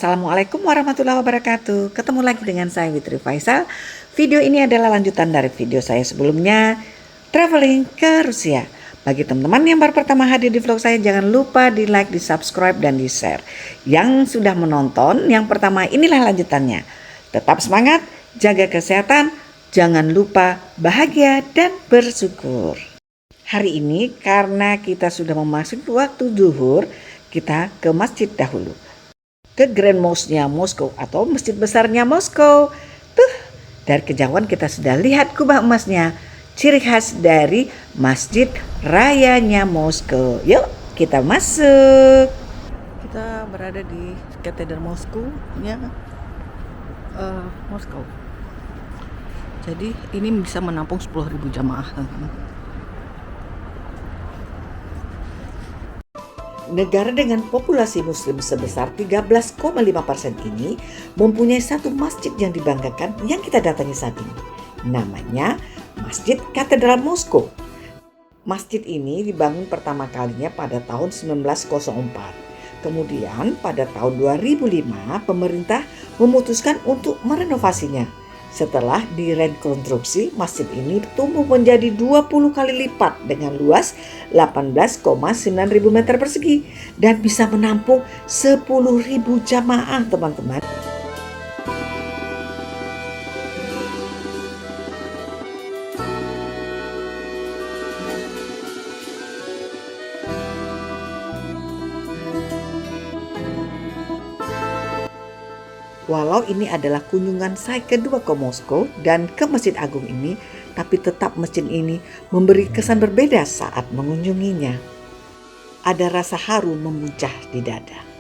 Assalamualaikum warahmatullahi wabarakatuh. Ketemu lagi dengan saya Witri Faisal. Video ini adalah lanjutan dari video saya sebelumnya, traveling ke Rusia. Bagi teman-teman yang baru pertama hadir di vlog saya, jangan lupa di like, di subscribe, dan di share. Yang sudah menonton yang pertama, inilah lanjutannya. Tetap semangat, jaga kesehatan, jangan lupa bahagia dan bersyukur. Hari ini karena kita sudah memasuki waktu zuhur, kita ke masjid dahulu. Ke Grand Mosque-nya Moskow atau masjid besarnya Moskow. Tuh, dari kejauhan kita sudah lihat kubah emasnya, ciri khas dari masjid rayanya Moskow. Yuk, kita masuk. Kita berada di katedral Moskow-nya Moskow. Jadi ini bisa menampung 10.000 jamaah, teman-teman. Negara dengan populasi muslim sebesar 13,5% ini mempunyai satu masjid yang dibanggakan yang kita datangi saat ini. Namanya Masjid Katedral Moskow. Masjid ini dibangun pertama kalinya pada tahun 1904. Kemudian pada tahun 2005 pemerintah memutuskan untuk merenovasinya. Setelah direkonstruksi, masjid ini tumbuh menjadi 20 kali lipat dengan luas 18,9 ribu meter persegi dan bisa menampung 10.000 jamaah, teman-teman. Walau ini adalah kunjungan saya kedua ke Moskow dan ke Masjid Agung ini, tapi tetap masjid ini memberi kesan berbeda saat mengunjunginya. Ada rasa haru memuncah di dada.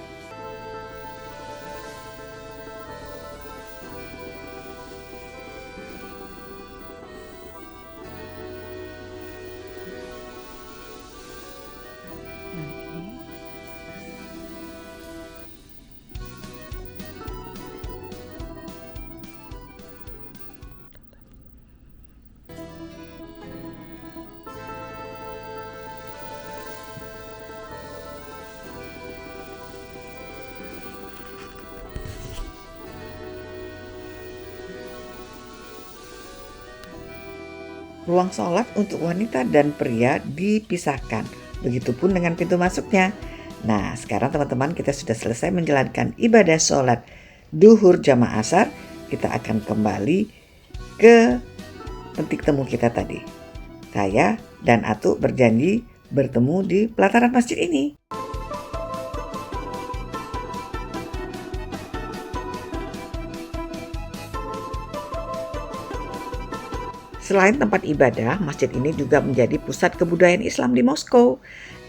Ruang sholat untuk wanita dan pria dipisahkan. Begitupun dengan pintu masuknya. Nah, sekarang teman-teman kita sudah selesai menjalankan ibadah sholat duhur jamaah asar. Kita akan kembali ke titik temu kita tadi. Saya dan Atu berjanji bertemu di pelataran masjid ini. Selain tempat ibadah, masjid ini juga menjadi pusat kebudayaan Islam di Moskow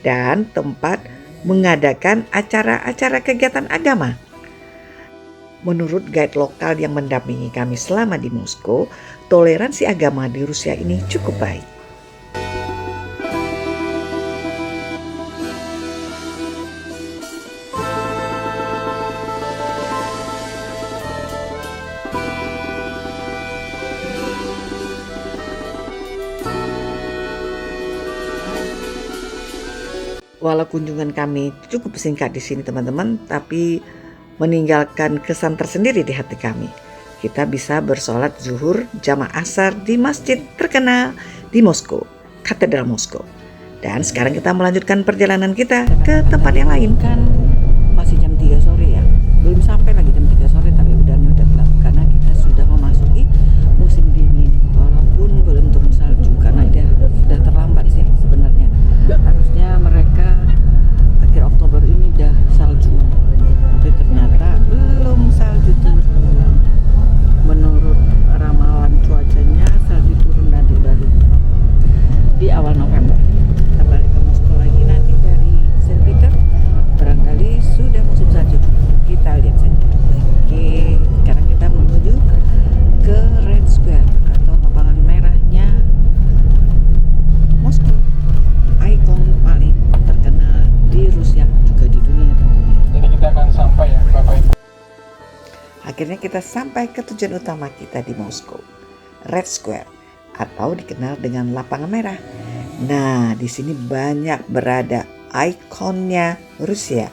dan tempat mengadakan acara-acara kegiatan agama. Menurut guide lokal yang mendampingi kami selama di Moskow, toleransi agama di Rusia ini cukup baik. Walau kunjungan kami cukup singkat di sini teman-teman, tapi meninggalkan kesan tersendiri di hati kami. Kita bisa bersolat zuhur jamaah asar di masjid terkenal di Moskow, Katedral Moskow. Dan sekarang kita melanjutkan perjalanan kita ke tempat yang lain. Kan masih jam 3 sore ya, belum sampai lagi jam 3 sore tapi udaranya udah gelap karena kita sudah memasuki musim dingin. Walaupun belum turun salju karena sudah terlambat sih sebenarnya. Harusnya mereka akhir Oktober ini udah salju, tapi ternyata belum salju turun. Menurut ramalan cuacanya salju turun nanti baru di awal November. Kita balik ke Moskow lagi nanti dari St. Peter, barangkali sudah musim salju. Kita lihat saja. Oke, sekarang kita menuju ke Red Square atau lapangan merahnya Moskow. Ikon paling terkenal di Rusia juga di dunia tentunya. Jadi kita akan sampai ya Bapak Ibu. Akhirnya kita sampai ke tujuan utama kita di Moskow, Red Square atau dikenal dengan lapangan merah. Nah, di sini banyak berada ikonnya Rusia.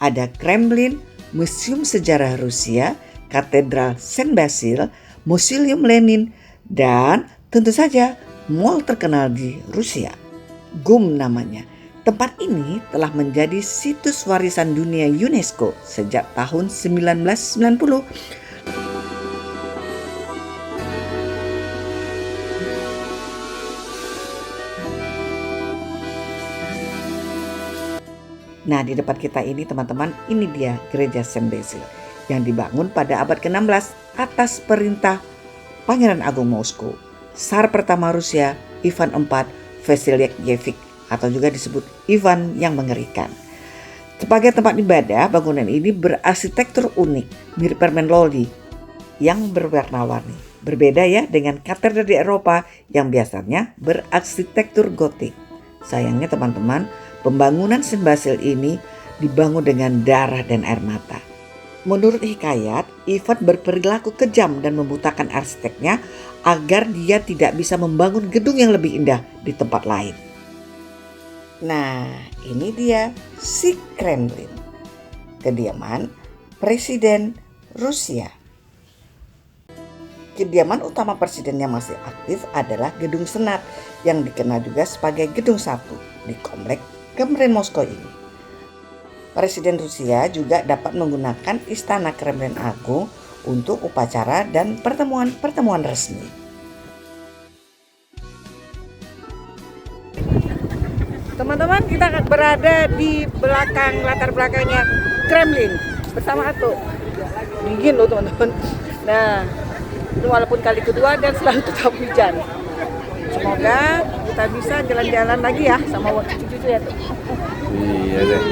Ada Kremlin, Museum Sejarah Rusia, Katedral Saint Basil, Museum Lenin, dan tentu saja mall terkenal di Rusia. GUM namanya. Tempat ini telah menjadi situs warisan dunia UNESCO sejak tahun 1990. Nah, di depan kita ini teman-teman, ini dia gereja Saint Basil yang dibangun pada abad ke-16 atas perintah Pangeran Agung Moskow, Tsar pertama Rusia Ivan IV Vasilyevic atau juga disebut Ivan yang mengerikan. Sebagai tempat ibadah, bangunan ini berarsitektur unik, mirip permen loli yang berwarna-warni. Berbeda ya dengan katedral di Eropa yang biasanya berarsitektur gotik. Sayangnya teman-teman, pembangunan Saint Basil ini dibangun dengan darah dan air mata. Menurut hikayat, Ivan berperilaku kejam dan membutakan arsiteknya agar dia tidak bisa membangun gedung yang lebih indah di tempat lain. Nah, ini dia si Kremlin, kediaman Presiden Rusia. Kediaman utama presiden yang masih aktif adalah Gedung Senat yang dikenal juga sebagai Gedung 1 di komplek Kremlin Moskow ini. Presiden Rusia juga dapat menggunakan Istana Kremlin Agung untuk upacara dan pertemuan-pertemuan resmi. Teman-teman, kita berada di latar belakangnya Kremlin bersama Ato. Dingin loh teman-teman. Nah, itu walaupun kali kedua dan selalu tetap hujan. Semoga kita bisa jalan-jalan lagi ya sama cucu-cucu ya tuh. Iya deh.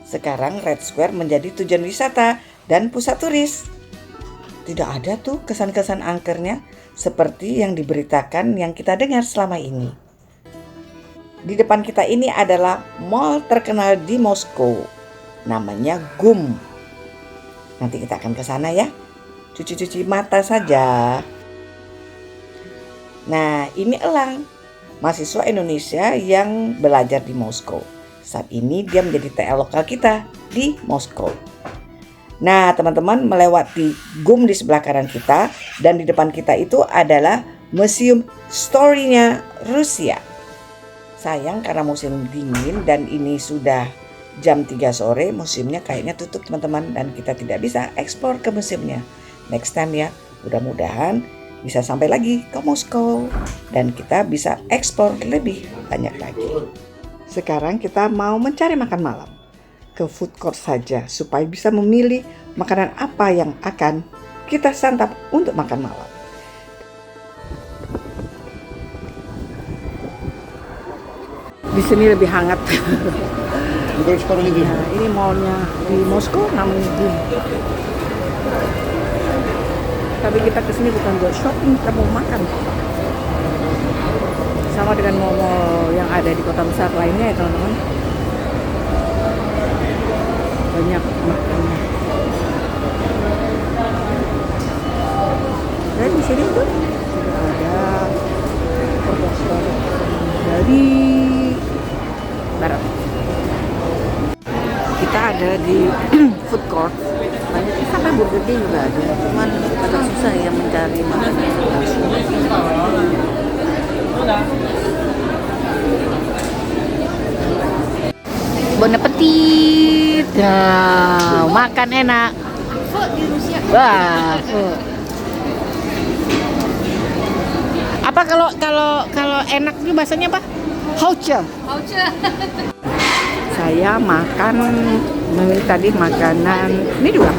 Sekarang Red Square menjadi tujuan wisata dan pusat turis. Tidak ada tuh kesan-kesan angkernya seperti yang diberitakan yang kita dengar selama ini. Di depan kita ini adalah mall terkenal di Moskow. Namanya GUM. Nanti kita akan ke sana ya. Cuci-cuci mata saja. Nah, ini Elang, mahasiswa Indonesia yang belajar di Moskow. Saat ini dia menjadi TL lokal kita di Moskow. Nah, teman-teman, melewati GUM di sebelah kanan kita dan di depan kita itu adalah Museum Story-nya Rusia. Sayang karena musim dingin dan ini sudah jam 3 sore, museumnya kayaknya tutup teman-teman dan kita tidak bisa eksplor ke museumnya. Next time ya, mudah-mudahan bisa sampai lagi ke Moskow dan kita bisa eksplor lebih banyak lagi. Sekarang kita mau mencari makan malam. Ke food court saja supaya bisa memilih makanan apa yang akan kita santap untuk makan malam. Di sini lebih hangat. Nah, ini mallnya di Moskow namanya GUM. Tapi kita kesini bukan buat shopping, kita mau makan. Sama dengan mall-mall yang ada di kota besar lainnya ya teman-teman. Banyak makannya. Dan di sini tuh ada produk dari barat. Kita ada di food court. Banyak sampai Burger King juga ada. Cuman agak susah ya mencari makanan. Bon appetit. Nah, makan enak. Di Rusia. Wah, apa kalau enak itu bahasanya apa? Hauce. Saya makan tadi makanan ini juga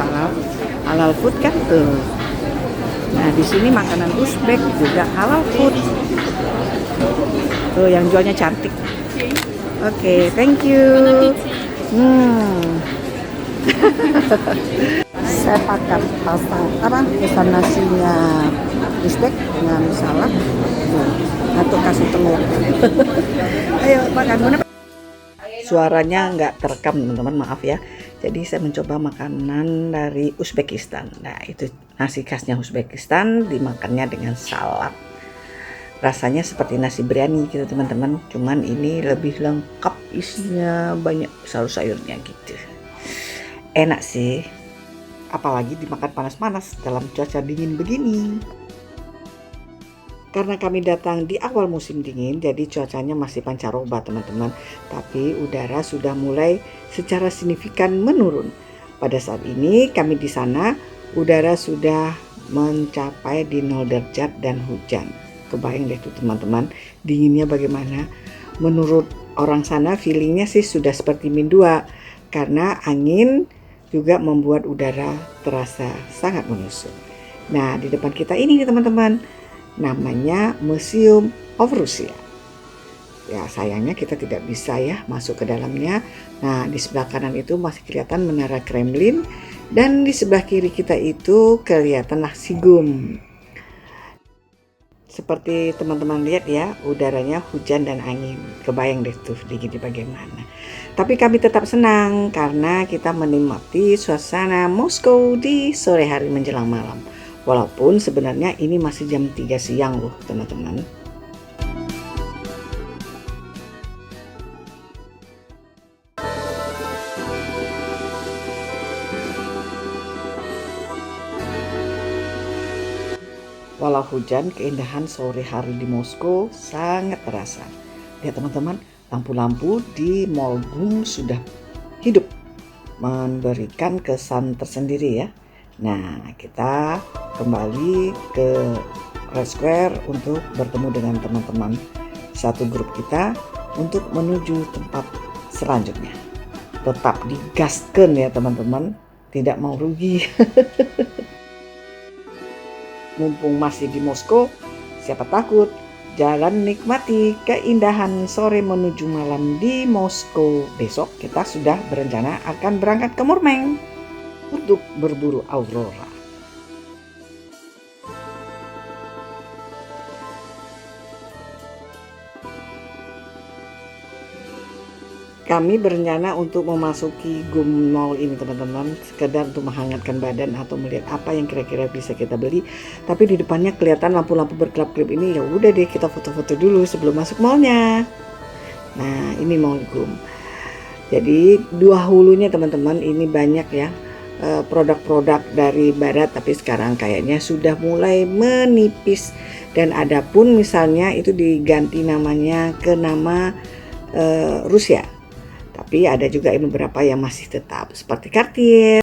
halal food kan tuh. Nah di sini makanan Uzbek juga halal food. Tuh yang jualnya cantik. Oke, thank you. Saya pakai pasta pesan nasinya Uzbek dengan salad. Atau kasih telur. Ayo makan. Suaranya nggak terekam teman-teman, maaf ya. Jadi saya mencoba makanan dari Uzbekistan. Nah itu nasi khasnya Uzbekistan, dimakannya dengan salad. Rasanya seperti nasi biryani gitu teman-teman. Cuman ini lebih lengkap isinya, banyak sayur-sayurnya gitu. Enak sih, apalagi dimakan panas-panas dalam cuaca dingin begini. Karena kami datang di awal musim dingin, jadi cuacanya masih pancaroba teman-teman. Tapi udara sudah mulai secara signifikan menurun. Pada saat ini kami di sana, udara sudah mencapai di 0 derajat dan hujan. Kebayang deh tuh teman-teman, dinginnya bagaimana. Menurut orang sana feelingnya sih sudah seperti -2. Karena angin juga membuat udara terasa sangat menusuk. Nah, di depan kita ini nih teman-teman, namanya Museum of Russia. Ya, sayangnya kita tidak bisa ya masuk ke dalamnya. Nah, di sebelah kanan itu masih kelihatan Menara Kremlin dan di sebelah kiri kita itu kelihatan Sigum. Seperti teman-teman lihat ya, udaranya hujan dan angin. Kebayang deh tuh dinginnya bagaimana. Tapi kami tetap senang karena kita menikmati suasana Moskow di sore hari menjelang malam. Walaupun sebenarnya ini masih jam 3 siang loh teman-teman. Walau hujan, keindahan sore hari di Moskow sangat terasa. Lihat teman-teman, lampu-lampu di Mall GUM sudah hidup, memberikan kesan tersendiri ya. Nah, kita kembali ke Red Square untuk bertemu dengan teman-teman satu grup kita untuk menuju tempat selanjutnya. Tetap digaskan ya teman-teman, tidak mau rugi. Mumpung masih di Moskow, siapa takut jalan nikmati keindahan sore menuju malam di Moskow. Besok kita sudah berencana akan berangkat ke Murmansk untuk berburu aurora. Kami berencana untuk memasuki GUM Mall ini teman-teman, sekedar untuk menghangatkan badan atau melihat apa yang kira-kira bisa kita beli. Tapi di depannya kelihatan lampu-lampu berkelap-kelip ini, ya udah deh kita foto-foto dulu sebelum masuk mallnya. Nah, ini Mall GUM. Jadi dua hulunya teman-teman, ini banyak ya produk-produk dari barat, tapi sekarang kayaknya sudah mulai menipis. Dan ada pun misalnya itu diganti namanya ke nama Rusia. Tapi ada juga beberapa yang masih tetap seperti Cartier.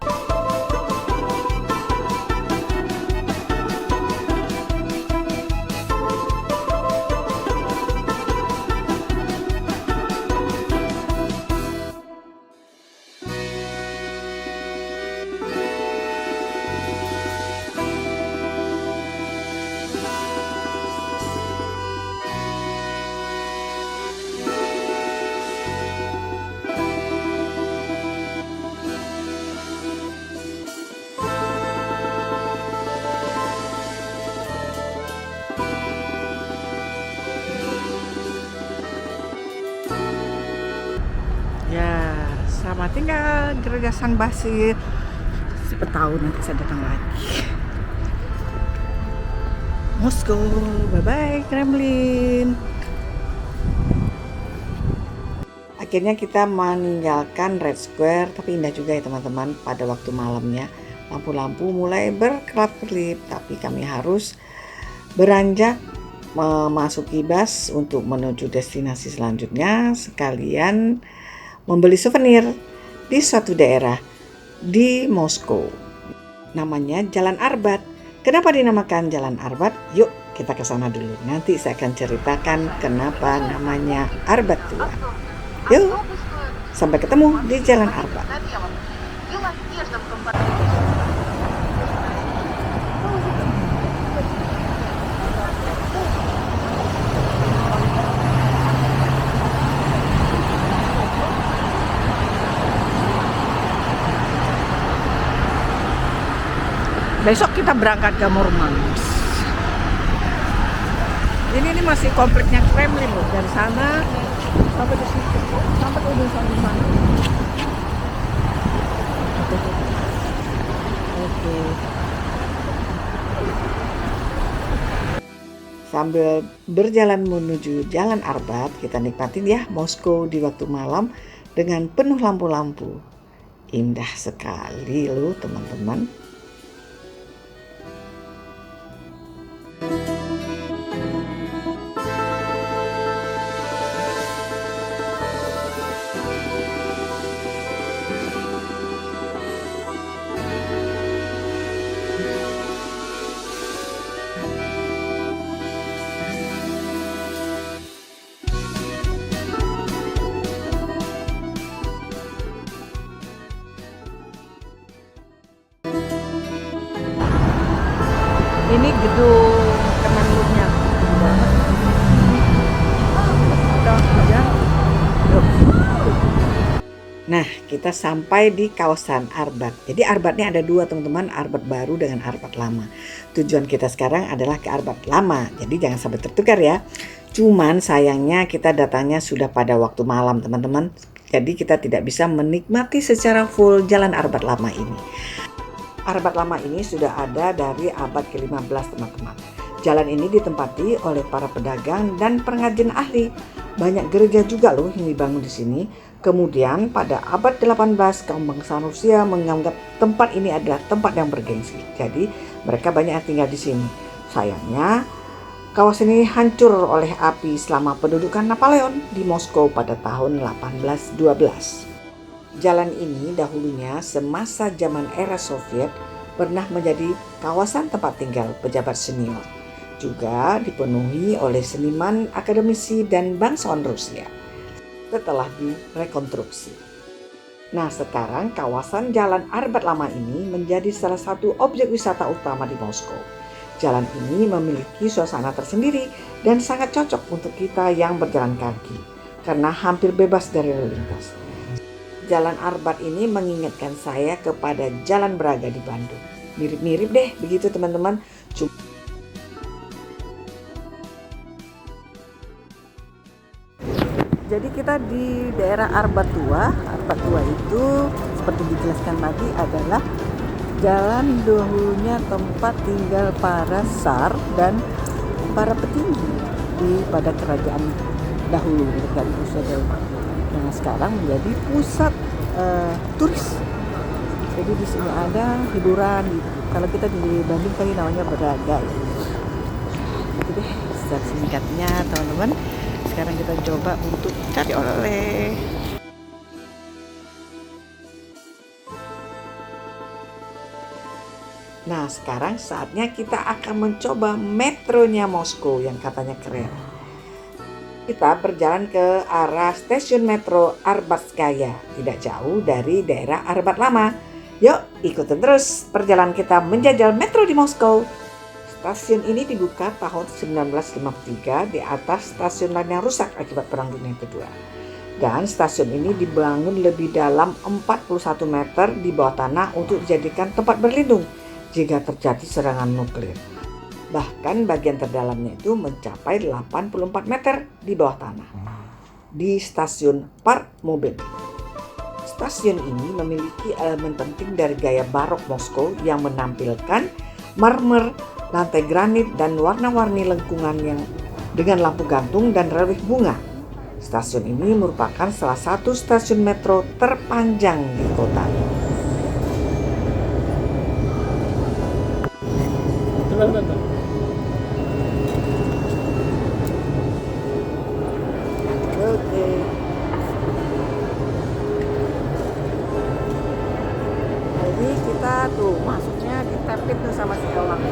Ya, selamat tinggal Gereja San Basil. Siapa tahu nanti saya datang lagi. Moskow, bye-bye Kremlin. Akhirnya kita meninggalkan Red Square, tapi indah juga ya teman-teman pada waktu malamnya. Lampu-lampu mulai berkelap-kelip, tapi kami harus beranjak memasuki bus untuk menuju destinasi selanjutnya, sekalian membeli souvenir di suatu daerah di Moskow. Namanya Jalan Arbat. Kenapa dinamakan Jalan Arbat? Yuk kita ke sana dulu. Nanti saya akan ceritakan kenapa namanya Arbat Tua. Yuk, sampai ketemu di Jalan Arbat. Besok kita berangkat ke Murmansk. Ini masih kompleknya Kremlin loh, dari sana sampai ke situ, sampai ke ujung sana. Oke. Sambil berjalan menuju Jalan Arbat, kita nikmatin ya Moskow di waktu malam dengan penuh lampu-lampu. Indah sekali loh teman-teman. Ini gedung Kemenlunya. Nah, kita sampai di kawasan Arbat. Jadi Arbatnya ada dua teman-teman, Arbat baru dengan Arbat lama. Tujuan kita sekarang adalah ke Arbat lama, jadi jangan sampai tertukar ya. Cuman sayangnya kita datangnya sudah pada waktu malam teman-teman. Jadi kita tidak bisa menikmati secara full jalan Arbat lama ini. Arbat lama ini sudah ada dari abad ke-15 teman-teman. Jalan ini ditempati oleh para pedagang dan pengrajin ahli. Banyak gereja juga loh yang dibangun di sini. Kemudian pada abad 18 kaum bangsa Rusia menganggap tempat ini adalah tempat yang bergengsi. Jadi mereka banyak yang tinggal di sini. Sayangnya kawasan ini hancur oleh api selama pendudukan Napoleon di Moskow pada tahun 1812. Jalan ini dahulunya semasa zaman era Soviet pernah menjadi kawasan tempat tinggal pejabat senior. Juga dipenuhi oleh seniman, akademisi, dan bangsawan Rusia setelah direkonstruksi. Nah, sekarang kawasan Jalan Arbat Lama ini menjadi salah satu objek wisata utama di Moskow. Jalan ini memiliki suasana tersendiri dan sangat cocok untuk kita yang berjalan kaki karena hampir bebas dari lalu lintas. Jalan Arbat ini mengingatkan saya kepada Jalan Braga di Bandung. Mirip-mirip deh begitu teman-teman. Jadi kita di daerah Arbat Tua. Arbat Tua itu seperti dijelaskan tadi adalah jalan dahulunya tempat tinggal para tsar dan para petinggi pada kerajaan dahulu dari Rusia dahulu. Nah, sekarang menjadi pusat turis. Jadi di sini ada hiburan gitu. Kalau kita di Bandung kali namanya Braga. Itu deh secara singkatnya teman-teman. Sekarang kita coba untuk cari oleh-oleh. Nah, sekarang saatnya kita akan mencoba metronya Moskow yang katanya keren. Kita berjalan ke arah stasiun metro Arbatskaya, tidak jauh dari daerah Arbat Lama. Yuk, ikutin terus perjalanan kita menjajal metro di Moskow. Stasiun ini dibuka tahun 1953 di atas stasiun lain yang rusak akibat Perang Dunia Kedua. Dan stasiun ini dibangun lebih dalam 41 meter di bawah tanah untuk dijadikan tempat berlindung jika terjadi serangan nuklir. Bahkan bagian terdalamnya itu mencapai 84 meter di bawah tanah. Di stasiun Park Mobil. Stasiun ini memiliki elemen penting dari gaya barok Moskow yang menampilkan marmer, lantai granit, dan warna-warni lengkungan yang dengan lampu gantung dan relief bunga. Stasiun ini merupakan salah satu stasiun metro terpanjang di kota. Oke. Jadi kita tuh masuknya ditapin tuh sama si elang.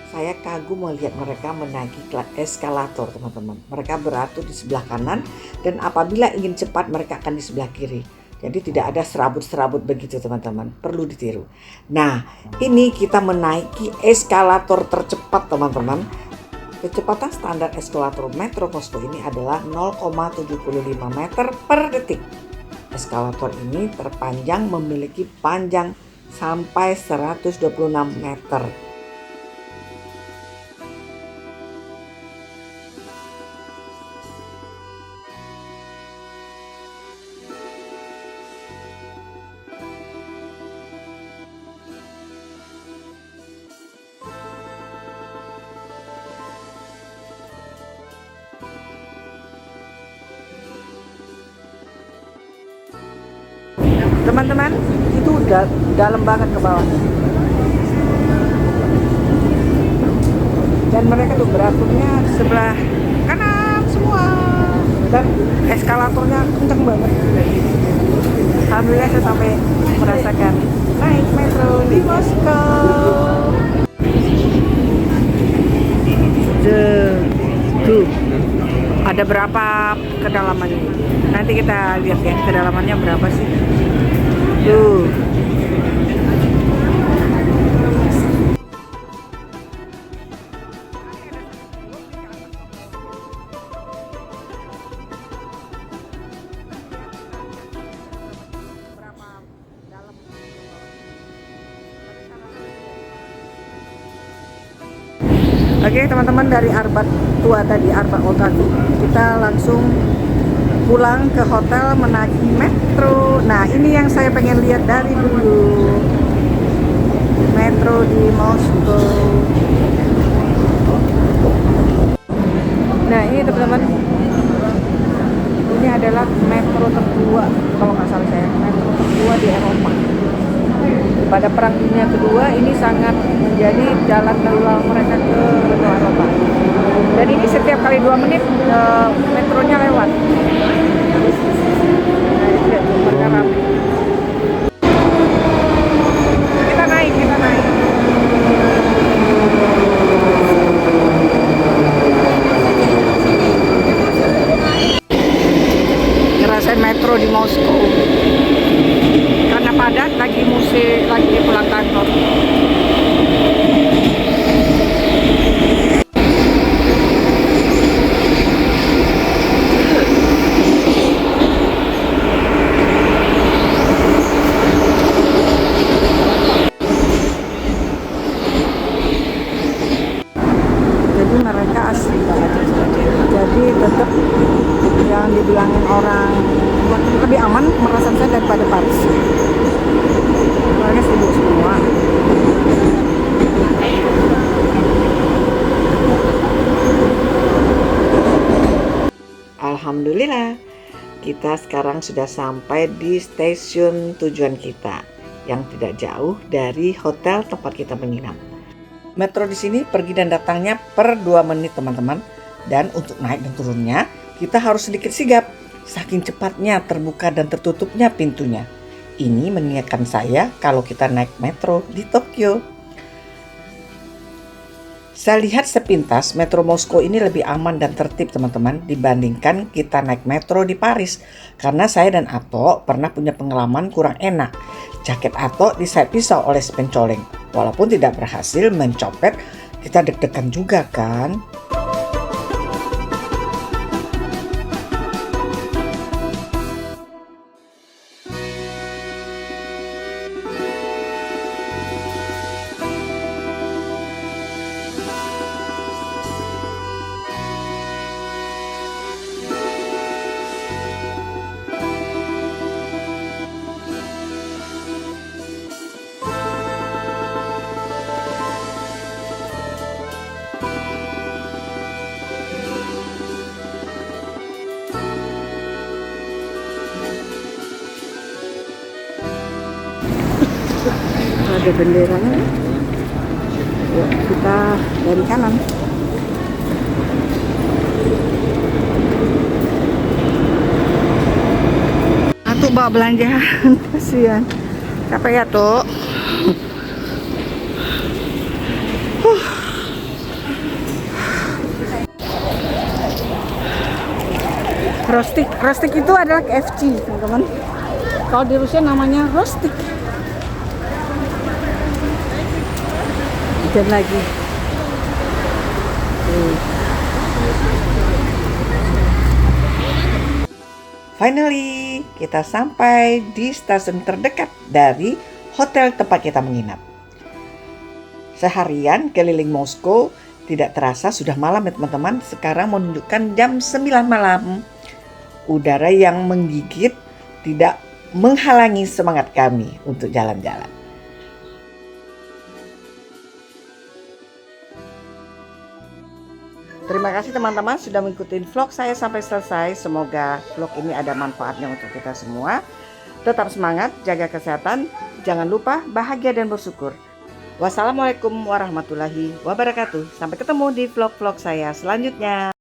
Saya kagum melihat mereka menaiki eskalator teman-teman. Mereka beratur di sebelah kanan dan apabila ingin cepat mereka akan di sebelah kiri. Jadi tidak ada serabut-serabut begitu teman-teman. Perlu ditiru. Nah, ini kita menaiki eskalator tercepat teman-teman. Kecepatan standar eskalator metro Moskow ini adalah 0,75 meter per detik. Eskalator ini terpanjang memiliki panjang sampai 126 meter. Teman-teman, itu udah dalam banget ke bawah. Dan mereka tuh beraturnya di sebelah kanan semua. Dan eskalatornya kenceng banget. Alhamdulillah saya sampai merasakan naik metro di Moskow. Tuh, ada berapa kedalamannya? Nanti kita lihat ya kedalamannya berapa sih. Tuh. Oke teman-teman, dari Arbat tua tadi, Arbat Old tadi, kita langsung pulang ke hotel menaiki metro. Nah ini yang saya pengen lihat dari dulu, metro di Moskow. Nah ini teman-teman, ini adalah metro tertua, kalau nggak salah saya, metro tertua di Eropa. Pada Perang Dunia Kedua ini sangat menjadi jalan tengah mereka ke benua Eropa. Dan ini setiap kali 2 menit metronya lewat. Nah, itu lihat mereka ramai. Kita naik. Ngerasain metro di Moskow. Karena padat, lagi pulang kantor. Jadi mereka asli banget. Jadi tetap yang dibilangin orang lebih aman merasa saya daripada Paris. Mereka sibuk semua. Alhamdulillah, kita sekarang sudah sampai di stasiun tujuan kita yang tidak jauh dari hotel tempat kita menginap. Metro di sini pergi dan datangnya per 2 menit teman-teman. Dan untuk naik dan turunnya kita harus sedikit sigap. Saking cepatnya terbuka dan tertutupnya pintunya. Ini mengingatkan saya kalau kita naik metro di Tokyo. Saya lihat sepintas metro Moskow ini lebih aman dan tertib teman-teman dibandingkan kita naik metro di Paris. Karena saya dan Ato pernah punya pengalaman kurang enak. Jaket Ato disayat pisau oleh si pencoleng. Walaupun tidak berhasil mencopet, kita deg-degan juga kan. Ada benderanya. Yuk kita dari kanan. Atuk bawa belanjaan, kasihan. Capek ya Tuk. Rostik itu adalah KFC teman-teman. Kalau di Rusia namanya Rostik. Dan lagi finally kita sampai di stasiun terdekat dari hotel tempat kita menginap. Seharian keliling Moskow, tidak terasa sudah malam ya teman-teman. Sekarang menunjukkan jam 9 malam. Udara yang menggigit tidak menghalangi semangat kami untuk jalan-jalan. Terima kasih teman-teman sudah mengikuti vlog saya sampai selesai. Semoga vlog ini ada manfaatnya untuk kita semua. Tetap semangat, jaga kesehatan, jangan lupa bahagia dan bersyukur. Wassalamualaikum warahmatullahi wabarakatuh. Sampai ketemu di vlog-vlog saya selanjutnya.